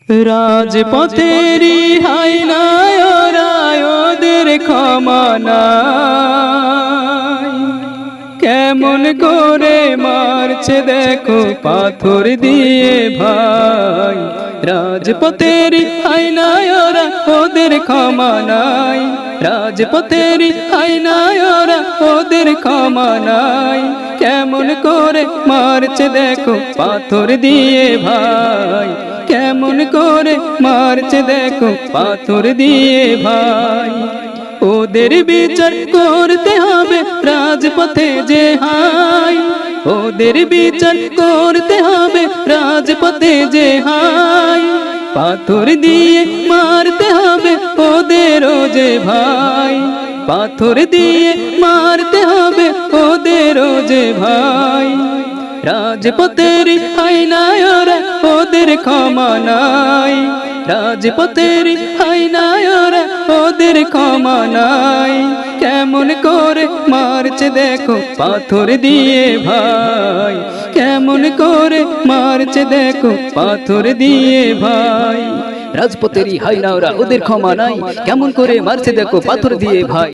রাজপথেরই হাইনায় ওদের ক্ষমা নাই। কেমন করে মারছে দেখো পাথর দিয়ে ভাই। রাজপথেরই হাইনায় ওদের ক্ষমা নাই। রাজপথেরই হাইনায় ওদের ক্ষমা নাই। কেমন করে মারছে দেখো পাথর দিয়ে ভাই। কেমন করে মারছে দেখো পাথর দিয়ে ভাই। ওদের বিচার করতে হবে রাজপথে যে হাই। ওদের বিচার করতে হবে রাজপথে যে হাই। পাথর দিয়ে মারতে হবে ওদেরও যে ভাই। পাথর দিয়ে মারতে হবে ওদেরও যে ভাই। রাজপথের হাইনায় ওদের ক্ষমা নাই। রাজপথের হাইনায় ওদের ক্ষমা নাই। কেমন করে মারছে দেখো পাথর দিয়ে ভাই। কেমন করে মারছে দেখো পাথর দিয়ে ভাই। রাজপথেরই হাইনাওরা ওদের ক্ষমা নাই, কেমন করে মারছে দেখো পাথর দিয়ে ভাই।